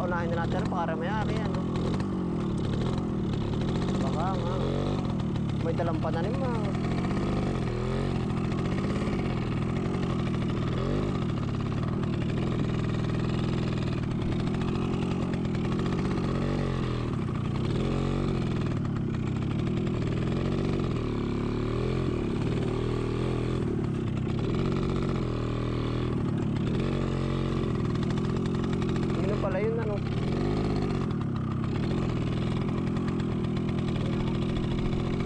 paunahin na natin para mayari ano. Baka nga may dalang pananim ah. Pala yun ano.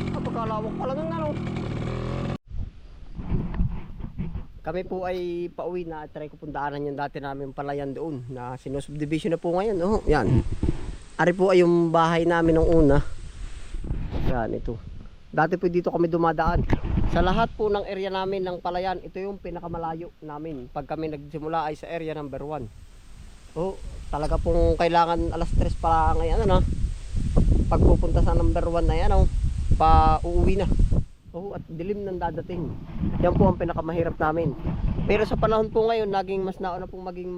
Napagkalawak pala nun ano. Kami po ay pauwi na. Try ko pundaanan yung dati namin palayan doon na sinusubdivision na po ngayon. Oh, yan. Ari po ay yung bahay namin nung una. Yan ito. Dati po dito kami dumadaan. Sa lahat po ng area namin ng palayan, ito yung pinakamalayo namin. Pag kami nagsimula ay sa area number 1. Oh, talaga pong kailangan alas 3 pa ngayon ano. Pagpupunta sa number 1 na yan, oh, pa uuwi na. Oh, at dilim nang dadating. Yan po ang pinakamahirap namin. Pero sa panahon po ngayon, naging mas nauna pong maging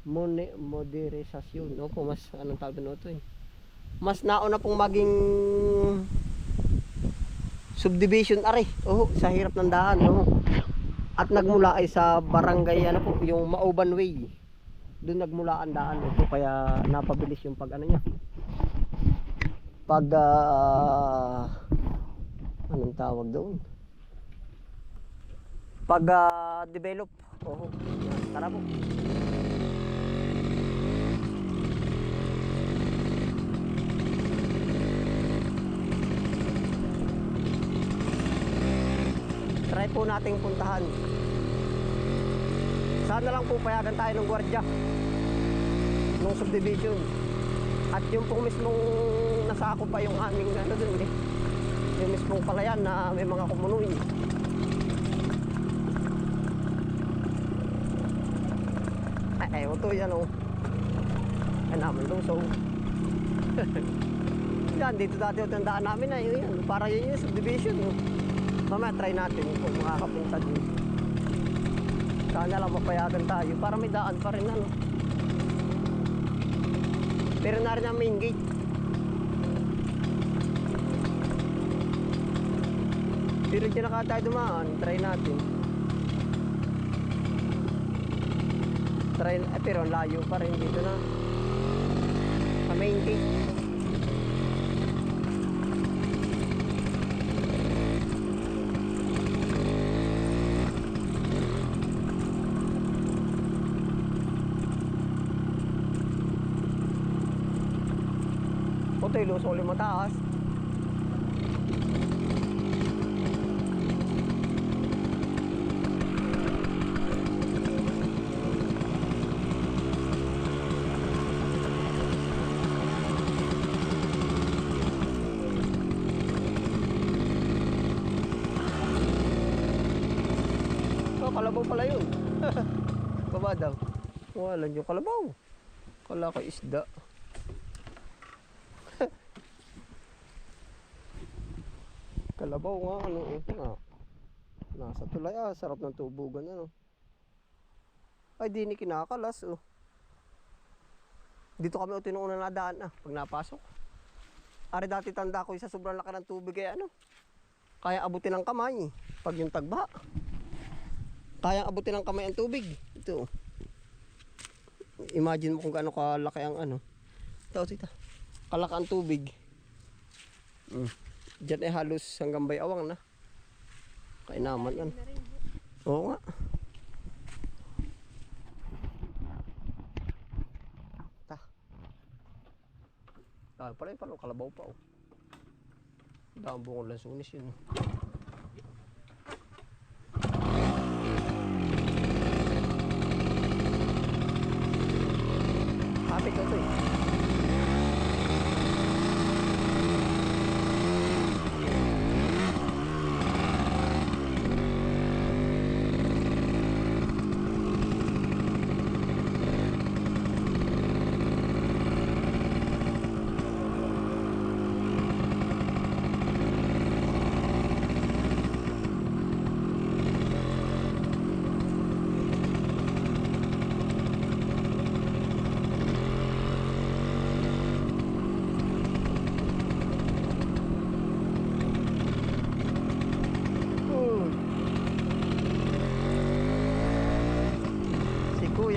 modernisasyon. No po, mas anong tawag doon ito eh. Mas nauna pong maging subdivision ari. Oh, sa hirap ng daan, oh. At nagmula ay sa barangay ano po, yung Mauban Way. Doon nagmula ang daan ito kaya napabilis yung pag ano niya. Pag anong tawag doon? Pag develop. Oh, tara po. Try po nating puntahan. Sana lang po payagan tayo ng gwardiya nung subdivision. At yung pong mismong nasako pa yung aming ano dun eh. Yung mismong palayan na may mga kumunoy. Ay, ito yan oh. Ay naman luso. Yan, dito dati yung tandaan namin na yun. Para yun yung subdivision. No? Mamaya try natin kung makakapunta dun. Sana lang mapayagan tayo para may daan pa rin ano. Pero na rin ang main gate. Pero dyan na tayo dumaan. Try natin. Pero ang layo pa rin dito na. Sa main gate. Ito yung lusong mataas. Oh, kalabaw pala yun. Baba daw. Wala yung kalabaw. Kala ka isda. Kalabaw nga ano nga. Nasa tulay sarap ng tubugan ano. Ay di ni kinakalas oh. Dito kami tinuuna na daan pag napasok. Ari dati tanda ko sa sobrang laki ng tubig ay ano. Kaya abutin ng kamay pag yung tagba. Kaya abutin ng kamay ang tubig. Ito. Imagine mo kung gaano kalaki ang ano. Ito. Kalaki ang tubig. Diyan ay halos hanggang bayawang na. Kainaman yan. Oo nga. Dahil pala yung parang kalabaw pa oh. Dahil bungol lang sunis yun. Hapit na ito eh.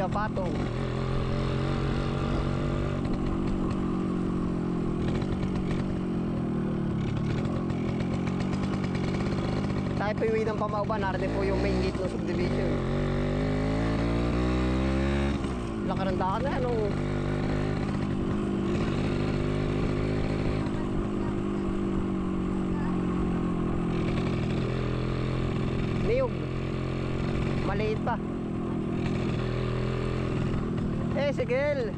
Kuya Patong. Tayo po iwi ng Pamauban, narinig po yung main gate ng subdivision. Laka ng daan na ano. Niyog. Maliit pa. Sigel.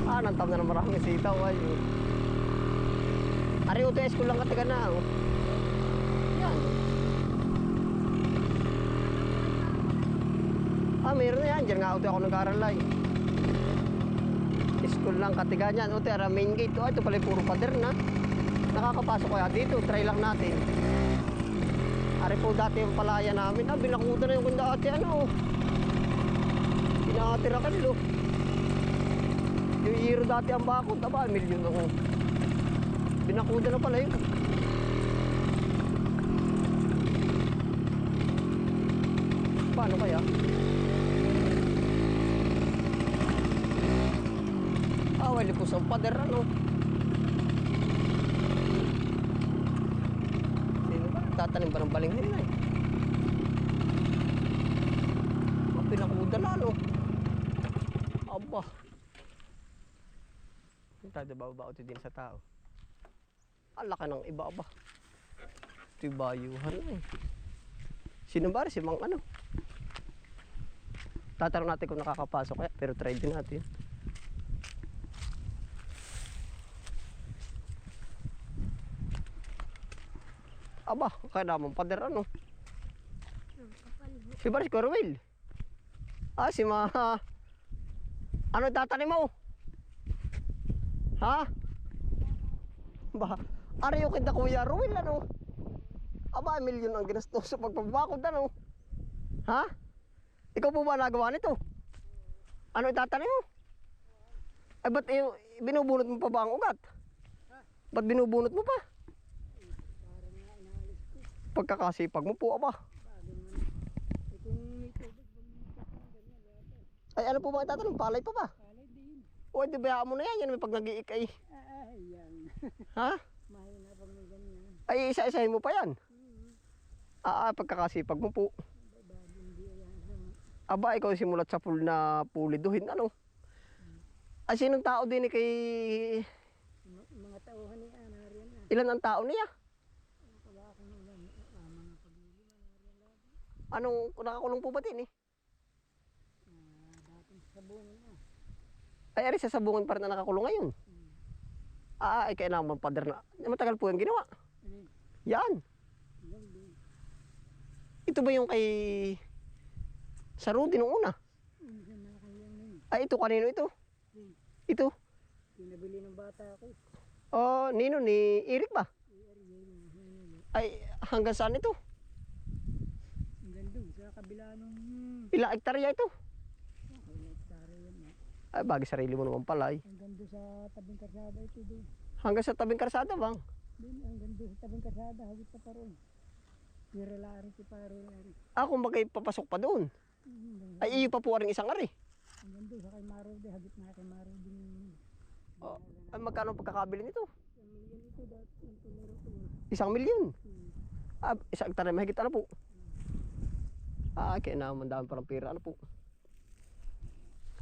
Nantam na ng maraming sitaw ay. Ari UTS ko lang kataga na. Oh. Yan. Meron na yan. Diyan nga uto ako nag-aaral. School lang katiga niyan. Uto, main gate. Ito pala puro pader na. Nakakapasok kaya dito. Try lang natin. Ari po dati yung palaya namin. Binakuda na yung kunda ate. Pinatira ka nilo. Yung hero dati ang bakod. Milyon ako. Binakuda na pala yun. Paano kaya? Wala po sa pader ano. Sino ba? Tatanim ba ng balinghin na eh? Pinakuda na ano. Aba. Tayo ba ito din sa tao. Alaka ng iba ba? Ito yung bayuhan na eh. Sino ba? Si Mang ano? Tatanong natin kung nakakapasok kaya. Pero try din natin. Aba, kaya naman pader ano? Si Baris Corwell. Si ano tatanim mo? Ha? Ba? Ari yung kita Kuya Ruel ano? Aba, milyon ang ginastos sa pagpapakod ano? Ha? Ikaw po ba nagawa nito? Ano itatanim mo? Ay ba't binubunot mo pa ba ang ugat? Ba't binubunot mo pa? Pagkakasipag mo po aba. Ay ano po ba itatanim? Palay pa ba? Palay din. O di bayaan mo na yan. Yan may pag nag-iikay. Yan. Ha? Mahina pag may ganyan. Ay isa-isahin mo pa yan. Pagkakasipag mo po. Aba, ikaw simulat sa pool na puliduhin. Ano? Ay sinong tao din kay... Mga tauhan ni Ana rin. Ilan ang tao niya? Anong nakakulong po ba din eh? Dating sabungan na. Ay ari sa sabungan pa rin na nakakulong ngayon. Ay kailangan pader na. Matagal po yung ginawa. Yan. Ito ba yung kay sa Rudy nung una? Ay ito kanino ito? Ito? Pinabili ng bata ako. Nino ni Eric ba? Ay hanggang saan ito? Hanggang doon sa kabila nung... Ilang hektarya ito? Hektarya yan. Ay bagay sarili mo naman pala ay. Hanggang doon sa tabing karsada ito doon. Hanggang sa tabing karsada bang? Doon hanggang doon sa tabing karsada. Hagit pa roon. Pirelari si Parelari. Kung bagay papasok pa doon. Ay iyo pa po rin isang ari. Hanggang doon sa kay Marode. Hagit na kay Marode. Ay magkano pagkakabili nito? 1 milyon ito dati. Ito meron ito. 1 milyon? Isang hektarya mahigit ano po? Kaya naman dami parang pera ano po.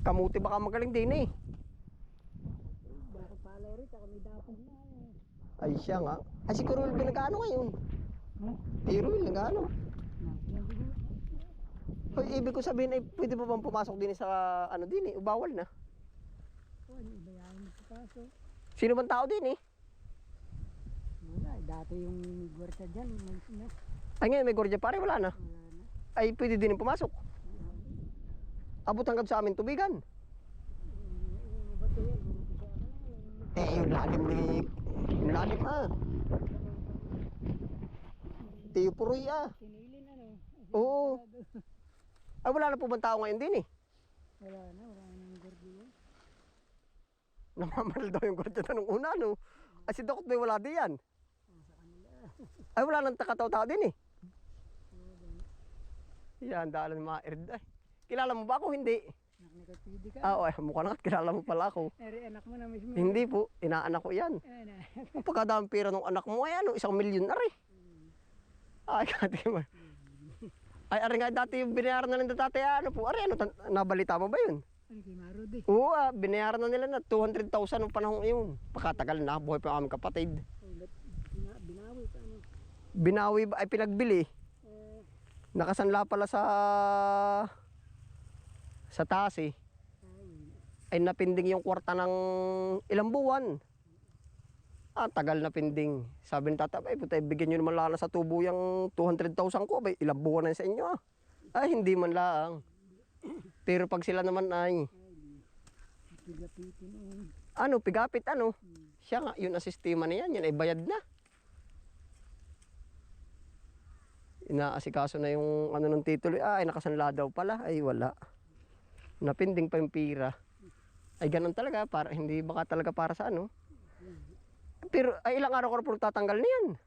Kamuti baka magaling din eh. Bakit pala rin, saka may dapong na Ay siya nga. Ay si Kurul nag-ano ngayon? Tirul nag-ano? Hoy, ibig ko sabihin ay pwede pa bang pumasok din sa ano din eh, bawal na. Ano, ibayahin mo sa kaso. Sino bang tao din eh? Wala, dati yung gwarta dyan, umalis na. Ay ngayon may gordya pare, wala na. Wala na. Ay pwede din pumasok. Abot hanggang sa amin tubigan. Bato yan, Yung lalim ni... Yung lalim Tiyo Puroy Sinilin ano. Oo. Ay wala na po bang tao ngayon din eh? Wala nang gwarta yan. Namamal daw yung gordya nung una no. Ay si Dokot may wala din yan. Sa kanila. Ay wala nang takataw-tao din eh. Yan, daalan ng mga erday. Kilala mo ba ako? Hindi. Nakakapidi ka. Ay, mukha na kilala mo pala ako. Eri anak mo na mismo. Hindi po, inaanak ko yan. Pagkadaming pera ng anak mo, ay ano, 1 milyon na rin. Ay, kati mo. Ay, ari nga dati yung binayaran na nila dati, ano po, ari, ano, nabalita mo ba yun? Ano kay Marudi? Oo, binayaran na nila na 200,000 ng panahon yun. Pakatagal na, buhay pa ang aming kapatid. Binawi pa ano. Binawi ba, ay pinagbili. Nakasanla pala sa taas eh. Ay napinding yung kwarta ng ilang buwan. Tagal na pinding. Sabi ni tata, ay puta, bigyan nyo naman lang sa tubo yung 200,000 ko. Ay, ilang buwan na sa inyo ah. Ay, hindi man lang. Pero pag sila naman ay... Pigapitin o. Ano, pigapit ano? Siya nga, yun ang sistema na yan. Yan ay bayad na. Inaasikaso na yung ano ng titulo. Ay, nakasanla daw pala. Ay, wala. Napinding pa yung pira. Ay, ganun talaga. Para, hindi baka talaga para sa ano. Pero, ay, ilang araw ko na po tatanggal niyan.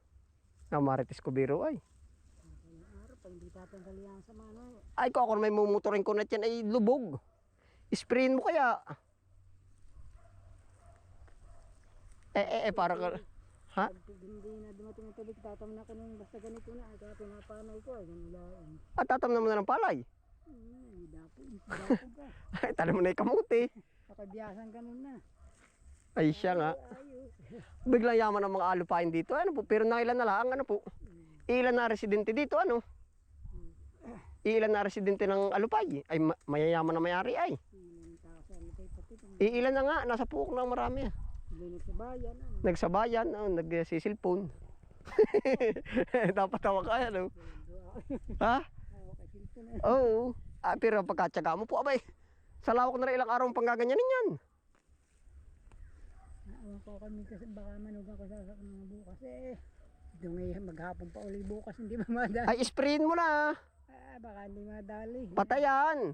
Marites ko biro ay. Araw pa hindi tatanggal yan sa mano. Ay, ko ako may mumuturin ko na yan ay lubog. Sprayin mo kaya. Para ka... Ha? Pag hindi na dumating ang tubig, tatam na ko nung basta ganito na. Kaya pinapanay ko ay ganun lang. Tatam na mo na ng palay. Dapo ka. Ay, tala mo na yung kamuti. Pakabiyasan ganun na. Ay, siya nga. Ayos. Biglang yaman ang mga alupain dito. Ano po, pero nailan na lang, ano po. Ilan na residente dito, ano? Ilan na residente ng alupay. Ay, mayayaman na mayari ay. Ilan na nga, nasa puok na marami. Nagsabayan. Nagsabayan, nagsisilpon. Dapat tawag ka, ano? Ha? Oo. Pero pagkatsaga mo po, abay. Sa lawak na rin ilang araw ang panggaganyanin yan. Awan ko kami kasi baka manugan ko sa mga bukas eh. Ito ngayon maghapon pa uli bukas hindi ba madali? Ay, sprayin mo na. Baka hindi madali. Patayan.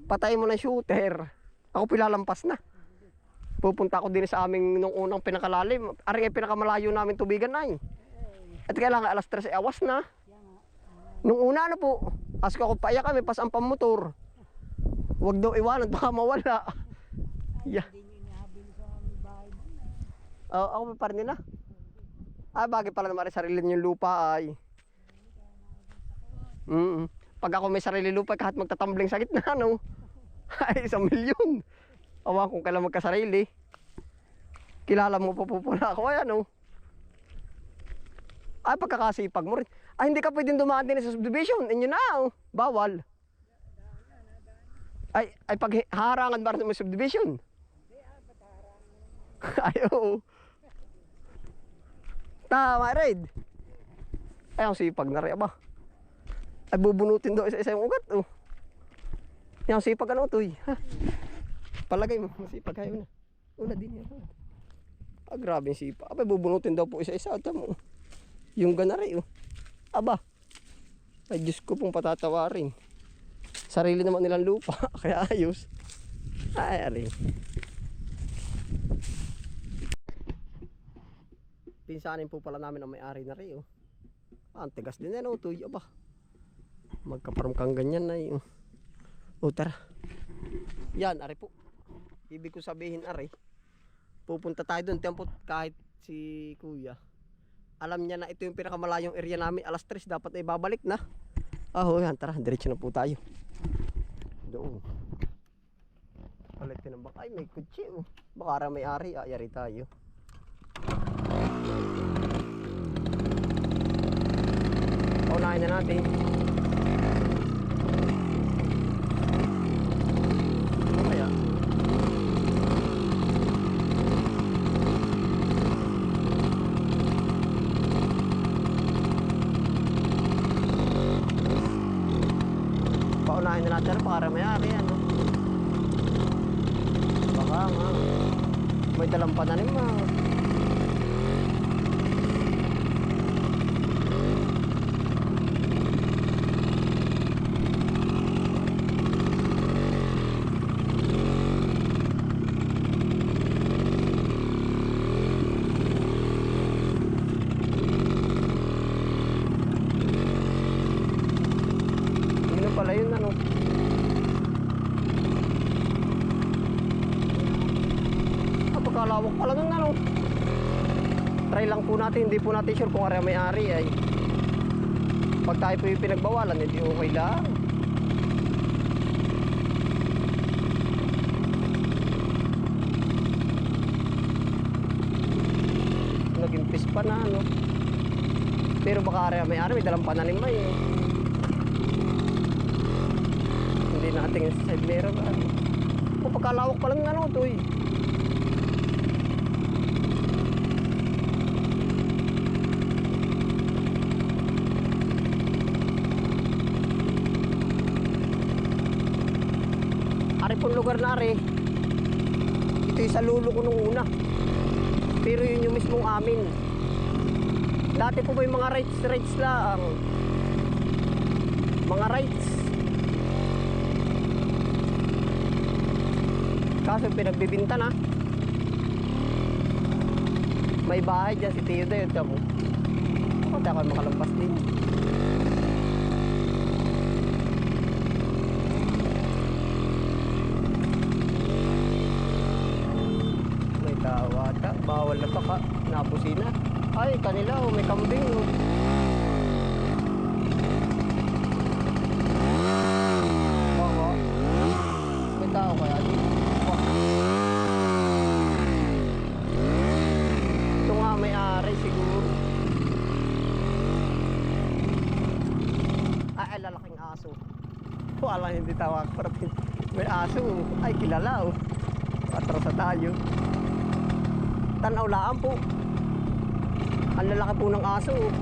Patayin mo na shooter. Ako pilalampas na. Pupunta ako din sa aming nung unang pinakalalim. Ari ay pinakamalayo namin tubigan ay. At kailangan alas 3 ay awas na. Nung una na po. Asko ako paiyak kami pas ang pamotor. Huwag daw iwanan baka mawala. Yeah. Ako pa rin nila. Bagay pala naman sarili niyong lupa ay. Pag ako may sarili lupa kahit magtatambling sa gitna no. Ay 1 milyon. Awa kung kailan magkasarili. Kilala mo pa po na ako ay ano. Ay pagkakasipag mo rin. Ay hindi ka pwedeng dumaan din sa subdivision. Inyo na oh. Bawal. Ay pag harangan ba rin sa subdivision? Ay oo. Tama Red. Ay ang sipag na rin ba. Ay bubunutin daw isa-isa yung ugat oh. Yung sipag ano to ha? Palagay mo, masipag kayo na. Una din yan. Grabe yung sipag. Abay, bubunutin daw po isa-isa. Tamo. Yung ganari, oh. Aba. Ay, Diyos ko pong patatawarin. Sarili naman nilang lupa. Kaya ayos. Ay, ari. Pinsanin po pala namin ang may-ari na rin, oh. Ang tigas din yan, oh. Tuy, aba. Magkaparang kang ganyan na, oh. Tara. Yan, ari po. Ibig ko sabihin ari, pupunta tayo doon tempo kahit si kuya. Alam niya na ito yung pinakamalayong area namin, alas 3 dapat ay babalik na. Yan, tara, diretso na po tayo. Doon. Palitin ng baka, ay may kutsi oh. Baka may ari, ayari tayo. Unahin na natin. Paunahin na natin para may-ari ano. Baka nga may dalang pananim pagkalawak pala nun ano. Try lang po natin, hindi po natin sure kung ari may-ari ay. Pag tayo po yung pinagbawalan, hindi okay lang. Nag-impis pa na ano. Pero baka ari may-ari, may dalang pananim may eh. Hindi natin yung side mirror ano. Kung pagkalawak pa lang ano ito eh. Ari pong lugar na ari. Ito yung sa lulo ko nung una. Pero yun yung mismong amin. Dati po ba yung mga rights lang. Mga rights. Kaso pinagbibinta na. May bahay dyan si Tio Dayo. Bakit ako makalampas din? May tawata. Bawal na baka. Napusina. Ay, kanila oh, may kambing oh. Baka. May tao kaya dito. Ito nga may-ari siguro. Ay, lalaking aso. Wala, hindi tawag pa rin. May aso. Ay, kilala oh. Atrasa tayo. Tanaw laan po. Ang lalaki po ng aso oh.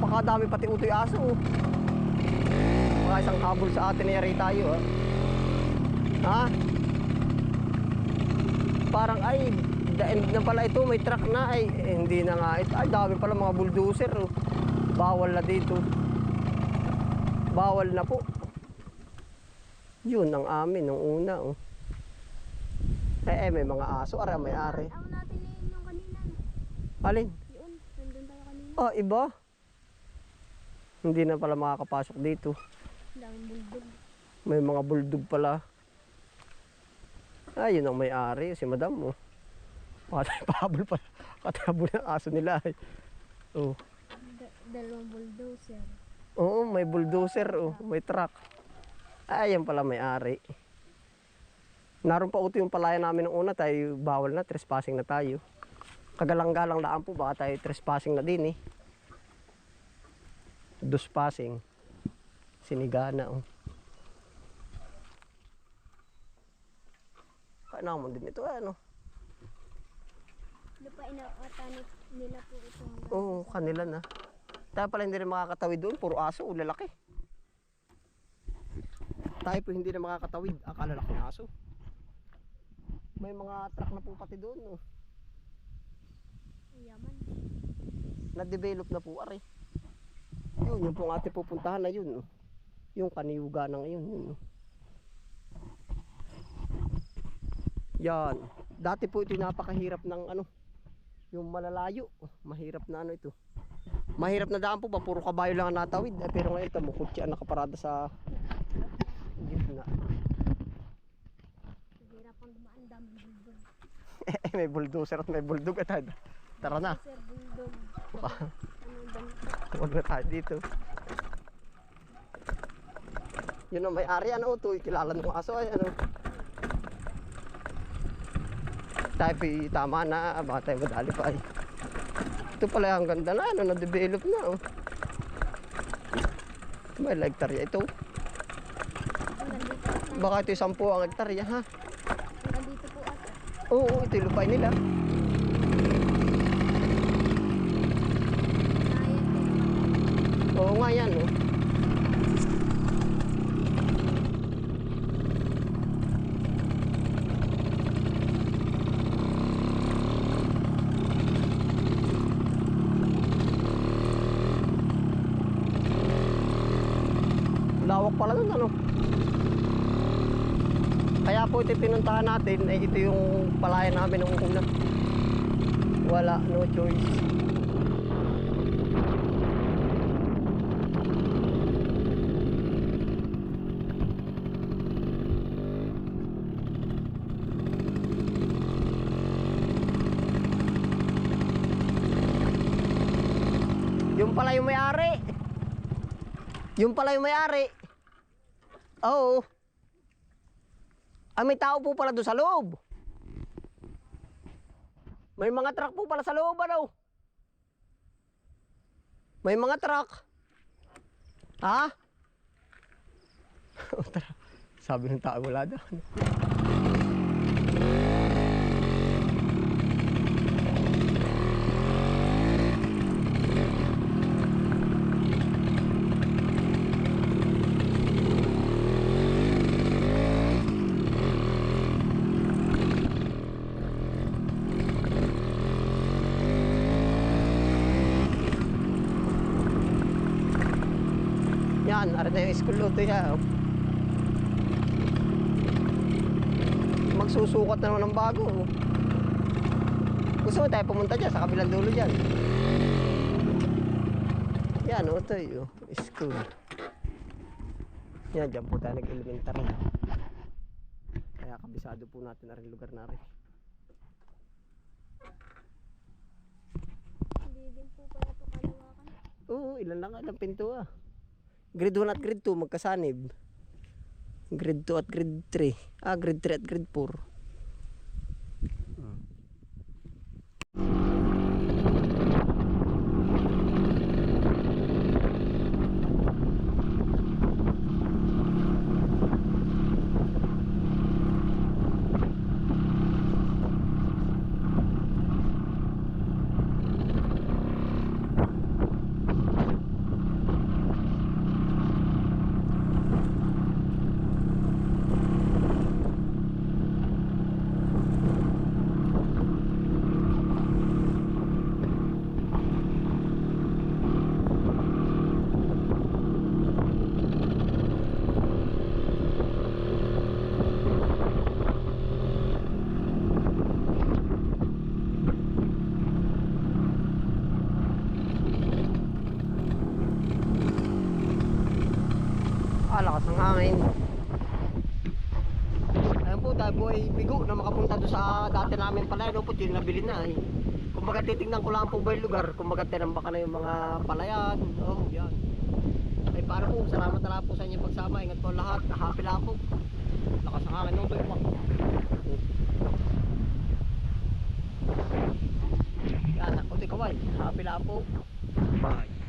Pakadami pati utoy aso oh. Mga isang habol sa atin na yari tayo ah. Ha? Parang ay daend na pala ito, may truck na ay hindi na nga ito. Ay dami pala mga bulldozer oh. Bawal na dito. Bawal na po. Yun ang amin nung una oh. May mga aso, ara may ari. Ako natin yung kanina. Alin? Yun, nandun tayo kanina. Ah, iba? Hindi na pala makakapasok dito. Daming bulldog. May mga bulldog pala. Ayun ang may-ari, si madam mo. Pahabol pala. Katahabol ng aso nila ay. Oh. Dalawang bulldozer. Oo, may bulldozer, oh. May truck. Ayun pala may-ari. Naroon pa uto yung palayan namin nung una, tayo bawal na, trespassing na tayo. Kagalang-galang laan po, baka tayo trespassing na din eh. Duspassing. Sinigana oh. Kainaman din ito ano. Lupa inaatanit nila po ito hanggang. Oo, kanila na. Tayo pala hindi rin makakatawid doon, puro aso, lalaki. Tayo po hindi na makakatawid, akala laki ng aso. May mga truck na po pati doon no. Yaman. Na-develop na po ari. Yun, yung pong ating pupuntahan na yun no. Yung kaniyuga na ngayon yun no. Yan. Dati po ito napakahirap ng ano. Yung malalayo. Mahirap na ano ito. Mahirap na daan po ba? Puro kabayo lang ang natawid. Pero ngayon ito, kutsi ang nakaparada sa gitna. Hirap ang dumaan, daming bulldog. May bulldozer at may bulldog at tara na. Sir, bulldog. Anong banito? Huwag na tayo dito. Yun ang may-ari ano ito. Kilala ng aso ay ano. Tayo po tama na. Baka tayo madali pa ay. Ito pala ang ganda na. Ano na-develop na oh. May hektarya ito. Hanggang dito ata. Baka ito yung 10 ang hektarya ha. Hanggang dito po ata. Oo, ito yung lupay nila. Nayan din. Oo nga yan oh. Lawak pala nun ano. Kaya po ito pinuntahan natin ay ito yung palayan namin nung una. Wala, no choice. pala yung may-ari. Yung pala yung may-ari. Oo. Ah, may tao po pala doon sa loob. May mga truck po pala sa loob, ano? May mga truck. Ha? Sabi ng tao, wala daw. Yan, ara na yung school auto yan. Magsusukat na naman ng bago. Gusto mo tayo pumunta dyan sa kabilang dulo dyan. Yan, auto yun. School. Yan, dyan po tayo nag-elementary. Kaya kabisado po natin ang lugar na rin. Hindi din po pala ito kalawakan. Oo, ilan lang ang pinto ah. Grade 1 at grade 2 magkasanib. Grade 2 at grade 3. Ah, grade 3 at grade 4. Ah, lakas ng hangin. Ayun po, tayo po ay bigo na makapunta doon sa dati namin palayan. No po, yung nabili na eh. Kung baga titignan ko lang po ba yung lugar, kung baga tinambaka na yung mga palayan. Oh, yan. Ay para po, salamat na lang po sa inyong pagsama. Ingat po lahat, happy lang po. Lakas ng hangin, no po yung yan, ako di kaway. Happy lang po. Bye.